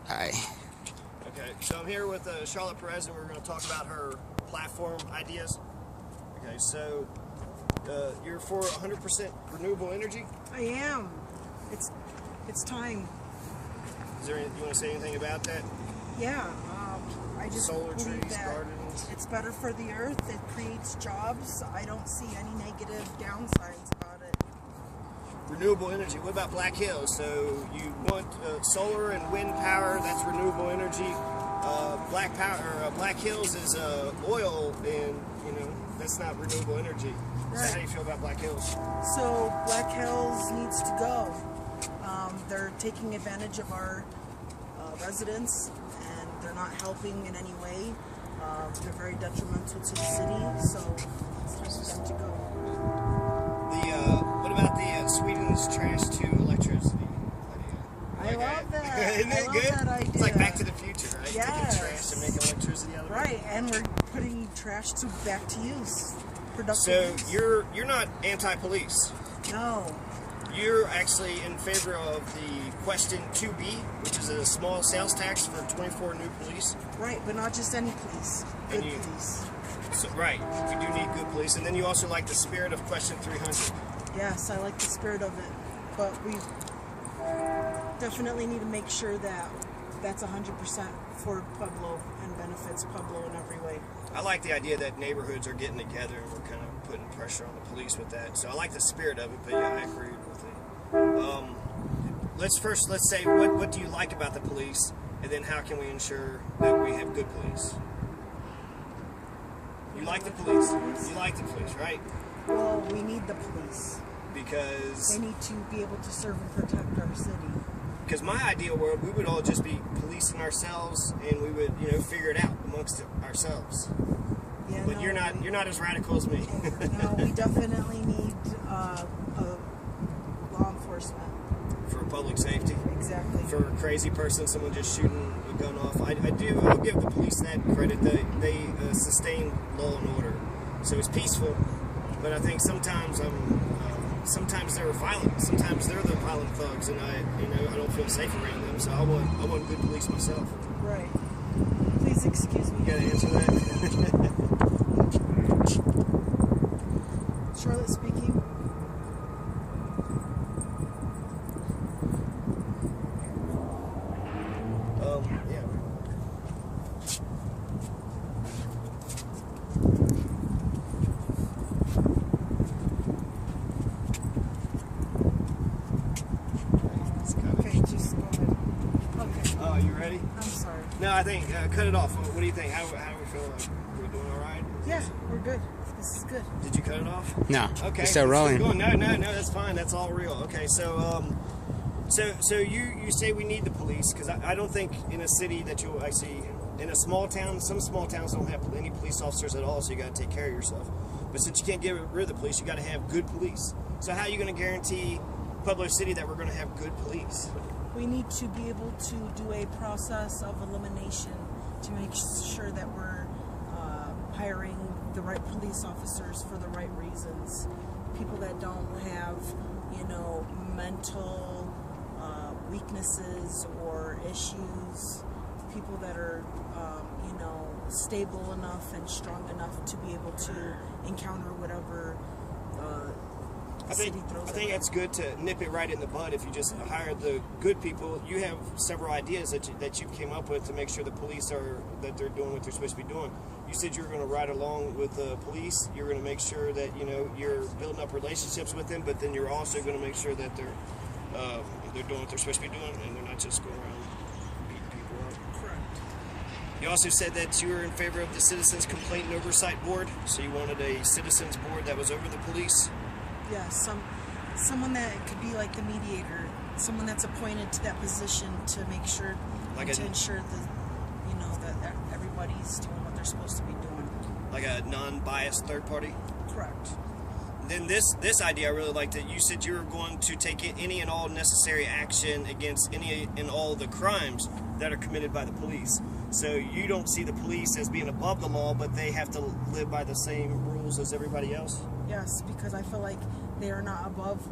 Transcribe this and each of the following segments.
Hi. Okay, so I'm here with Charlotte Perez, and we're going to talk about her platform ideas. Okay, so you're for 100% renewable energy? I am. It's time. Is there you want to say anything about that? Yeah, I just Solar believe trees, that gardens. it's better for the earth. It creates jobs. I don't see any negative downsides about it. Renewable energy. What about Black Hills? So you want solar and wind power? That's renewable energy. Black Hills is oil, and that's not renewable energy. Right. So how do you feel about Black Hills? So Black Hills needs to go. They're taking advantage of our residents, and they're not helping in any way. They're very detrimental to the city, so it's time for them to go. What about the Sweden's trash to electricity idea? I love that. Isn't that good? That idea. It's like Back to the Future, right? Yes. Taking trash and making electricity out of it. Right, and we're putting trash back to use. Productive So use. you're not anti-police. No. You're actually in favor of the question 2B, which is a small sales tax for 24 new police. Right, but not just any police. Good police. So, right, we do need good police. And then you also like the spirit of question 300. Yes, I like the spirit of it. But we definitely need to make sure that that's 100% for Pueblo and benefits Pueblo in every way. I like the idea that neighborhoods are getting together and we're kind of putting pressure on the police with that. So I like the spirit of it, but yeah, I agree with it. Let's say, what do you like about the police, and then how can we ensure that we have good police? You like the police. You like the police, right? Well, we need the police. Because they need to be able to serve and protect our city. Because my ideal world, we would all just be policing ourselves, and we would, figure it out amongst ourselves. Yeah, but no, you're not as radical as me. No, we definitely need law enforcement. For public safety. Exactly. For a crazy person, someone just shooting a gun off. I'll give the police that credit. They sustain law and order. So it's peaceful, but I think sometimes they're violent. Sometimes they're the violent thugs, and I don't feel safe around them. So I want good police myself. Right. Please excuse me. You gotta answer that. Charlotte speaking. Yeah. Okay, just go ahead. Okay. Oh, you ready? I'm sorry. No, I think cut it off. What do you think? How do we feel? Are we doing all right? Yeah, we're good. This is good. Did you cut it off? No. Okay. It's still rolling. No, that's fine. That's all real. Okay, so so you say we need the police, because I don't think in a city that I see in a small town, some small towns don't have any police officers at all, so you got to take care of yourself. But since you can't get rid of the police, you got to have good police. So how are you going to guarantee Pueblo City that we're going to have good police? We need to be able to do a process of elimination to make sure that we're hiring the right police officers for the right reasons. People that don't have, mental weaknesses or issues. People that are, stable enough and strong enough to be able to encounter whatever I think it's good to nip it right in the bud. If you just hire the good people, you have several ideas that you came up with to make sure the police that they're doing what they're supposed to be doing. You said you were going to ride along with the police. You're going to make sure that you're building up relationships with them, but then you're also going to make sure that they're doing what they're supposed to be doing, and they're not just going around beating people up. Correct. You also said that you were in favor of the Citizens Complaint Oversight Board, so you wanted a citizens board that was over the police. Yeah, someone that could be like the mediator, someone that's appointed to that position to make sure, to ensure that that everybody's doing what they're supposed to be doing. Like a non-biased third party. Correct. Then this idea I really liked. That you said you were going to take any and all necessary action against any and all the crimes that are committed by the police. So you don't see the police as being above the law, but they have to live by the same rules as everybody else? Yes, because I feel like they are not above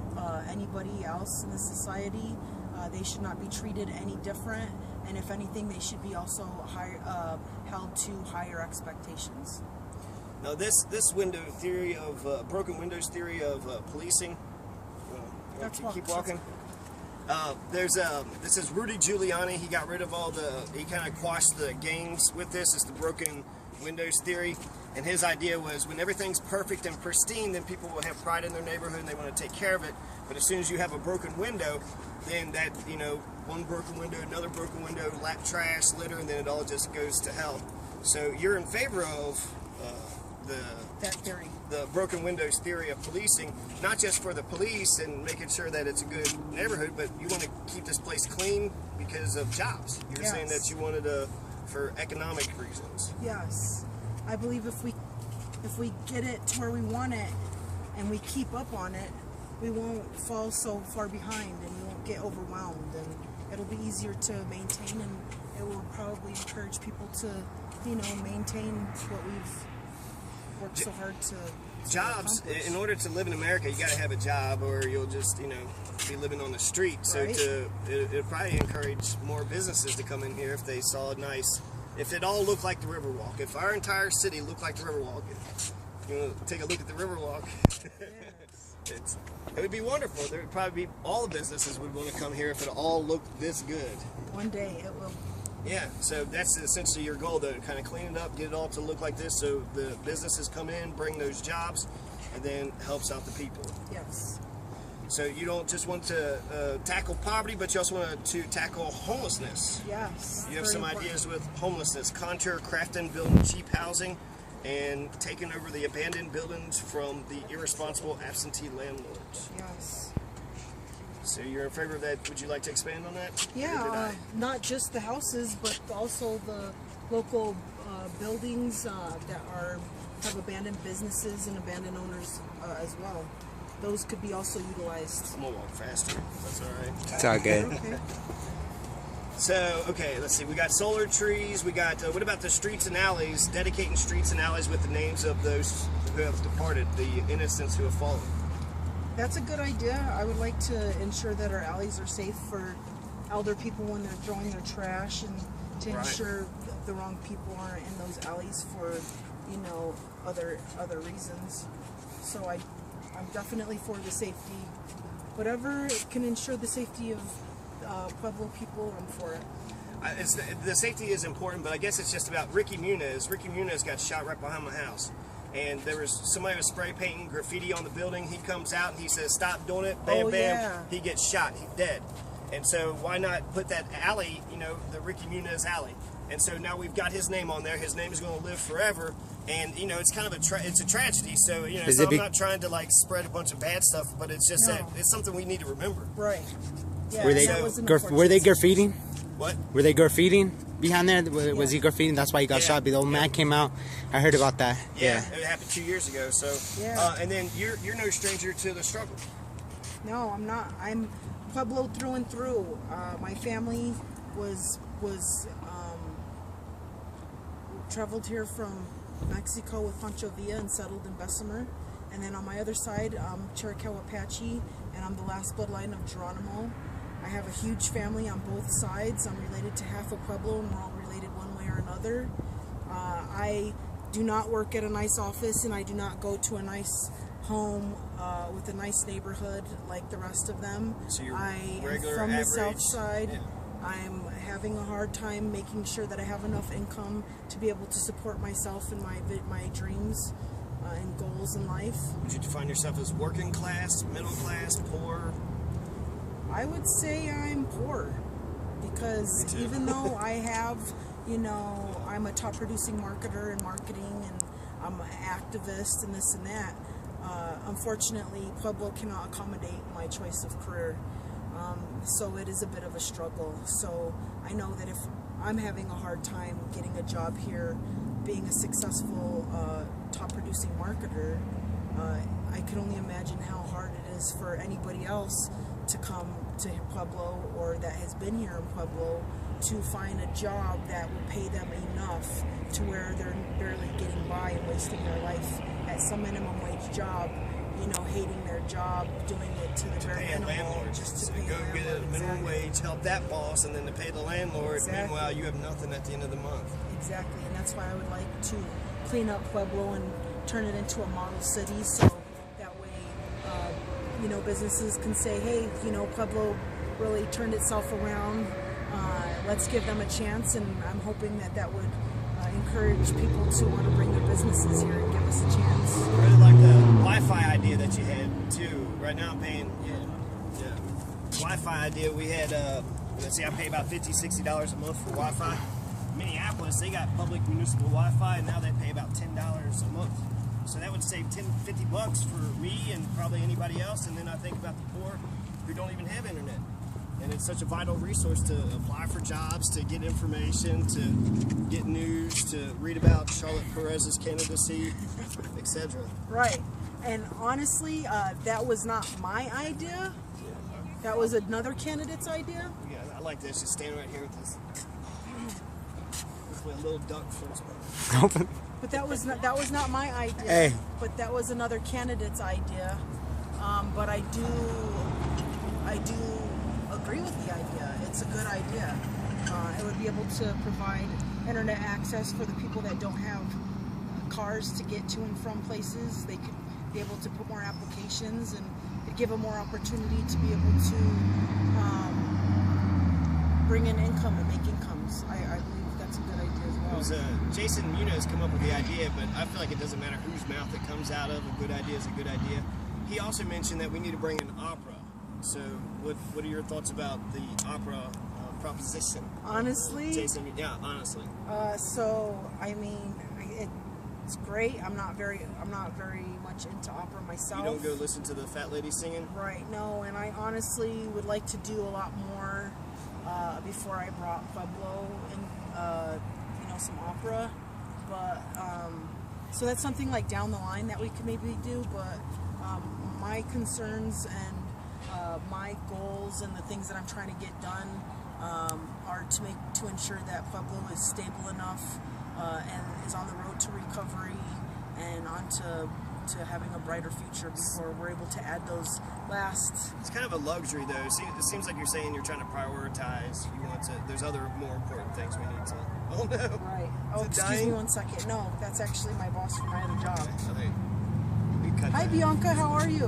anybody else in the society. They should not be treated any different, and if anything, they should be also held to higher expectations. Now, this window theory of broken windows theory of policing. Keep walking. This is Rudy Giuliani. He got rid of he kind of quashed the gangs with this. It's the broken windows theory. And his idea was when everything's perfect and pristine, then people will have pride in their neighborhood and they want to take care of it. But as soon as you have a broken window, then that, one broken window, another broken window, trash, litter, and then it all just goes to hell. So you're in favor of that theory, the broken windows theory of policing, not just for the police and making sure that it's a good neighborhood, but you want to keep this place clean because of jobs. You're saying that you wanted for economic reasons. Yes, I believe if we get it to where we want it and we keep up on it, we won't fall so far behind and we won't get overwhelmed, and it'll be easier to maintain, and it will probably encourage people to maintain what we've worked so hard to jobs. accomplish. In order to live in America, you got to have a job, or you'll just be living on the street. So right? It'd probably encourage more businesses to come in here if they saw a if it all looked like the Riverwalk. If our entire city looked like the Riverwalk, take a look at the Riverwalk. Yes. It would be wonderful. There would probably be all the businesses would want to come here if it all looked this good. One day it will. Yeah, so that's essentially your goal, though, to kind of clean it up, get it all to look like this, so the businesses come in, bring those jobs, and then helps out the people. Yes. So you don't just want to tackle poverty, but you also want to tackle homelessness. Yes. You have some ideas with homelessness, contour, crafting, building cheap housing, and taking over the abandoned buildings from the irresponsible absentee landlords. Yes. So you're in favor of that. Would you like to expand on that? Yeah, not just the houses, but also the local buildings that have abandoned businesses and abandoned owners as well. Those could be also utilized. I'm gonna walk faster. That's all right. It's all good. Okay. So, okay, let's see. We got solar trees. We got, what about the streets and alleys? Dedicating streets and alleys with the names of those who have departed, the innocents who have fallen. That's a good idea. I would like to ensure that our alleys are safe for elder people when they're throwing their trash, and to ensure the wrong people aren't in those alleys for, other reasons. So I'm definitely for the safety. Whatever can ensure the safety of Pueblo people, I'm for it. The safety is important, but I guess it's just about Ricky Muniz. Ricky Muniz got shot right behind my house. And there was somebody was spray painting graffiti on the building. He comes out and he says, "Stop doing it." Bam, bam. Yeah. He gets shot. He's dead. And so why not put that alley, the Ricky Muniz alley? And so now we've got his name on there. His name is going to live forever. And it's kind of it's a tragedy. So so I'm not trying to spread a bunch of bad stuff, but it's just that it's something we need to remember. Right. Yeah, were they graffitiing? What? Were they graffitiing behind there? Was he graffitiing? That's why he got shot. The old man came out. I heard about that. Yeah, it happened 2 years ago. So, and then you're no stranger to the struggle. No, I'm not. I'm Pueblo through and through. My family was traveled here from Mexico with Pancho Villa and settled in Bessemer. And then on my other side, I'm Chiricahua Apache, and I'm the last bloodline of Geronimo. I have a huge family on both sides. I'm related to half of Pueblo, and we're all related one way or another. I do not work at a nice office, and I do not go to a nice home with a nice neighborhood like the rest of them. So you're I regular, am from average, the south side. Yeah. I'm having a hard time making sure that I have enough income to be able to support myself and my dreams and goals in life. Would you define yourself as working class, middle class, poor? I would say I'm poor, because even though I have, I'm a top producing marketer in marketing, and I'm an activist and this and that, unfortunately Pueblo cannot accommodate my choice of career. So it is a bit of a struggle. So I know that if I'm having a hard time getting a job here, being a successful top producing marketer, I can only imagine how hard it is for anybody else to come to Pueblo, or that has been here in Pueblo, to find a job that will pay them enough to where they're barely getting by and wasting their life at some minimum wage job, hating their job, doing it to the bare Pay a minimum, landlord just to to pay go a get a landlord. minimum Exactly. wage, help that boss, and then to pay the landlord. Exactly. Meanwhile, you have nothing at the end of the month. Exactly, and that's why I would like to clean up Pueblo and turn it into a model city, so that way, businesses can say, hey, Pueblo really turned itself around. Let's give them a chance, and I'm hoping that would encourage people to want to bring their businesses here and give us a chance. I really like the Wi-Fi idea that you had too. Right now I'm paying, Wi-Fi idea. We had, let's see, I pay about $50-$60 a month for Wi-Fi. Minneapolis, they got public municipal Wi-Fi, and now they pay about $10 a month. So that would save $50 for me and probably anybody else. And then I think about the poor who don't even have internet. And it's such a vital resource to apply for jobs, to get information, to get news, to read about Charlotte Perez's candidacy, etc. Right, and honestly, that was not my idea. That was another candidate's idea. Yeah, I like this. Just stand right here with this. With a little duck first. But that was not my idea. Hey. But that was another candidate's idea. But I do agree with the idea. It's a good idea. It would be able to provide internet access for the people that don't have cars to get to and from places. They could be able to put more applications, and it'd give them more opportunity to be able to bring in income and make incomes. I believe that's a good idea as well. It was, Jason Muniz come up with the idea, but I feel like it doesn't matter whose mouth it comes out of. A good idea is a good idea. He also mentioned that we need to bring in opera. So what are your thoughts about the opera proposition? Honestly? Jason, yeah, honestly. So I mean, it's great. I'm not very much into opera myself. You don't go listen to the fat lady singing? Right, no, and I honestly would like to do a lot more before I brought Pueblo and some opera, but so that's something like down the line that we could maybe do. But my concerns and my goals and the things that I'm trying to get done are to ensure that Pueblo is stable enough and is on the road to recovery and on to having a brighter future before we're able to add those last. It's kind of a luxury, though. It seems like you're saying you're trying to prioritize. You want to. There's other more important things we need to. Oh no! Right. Oh, excuse me one second. No, that's actually my boss from my other job. Okay. We cut Hi, that. Bianca. How are you?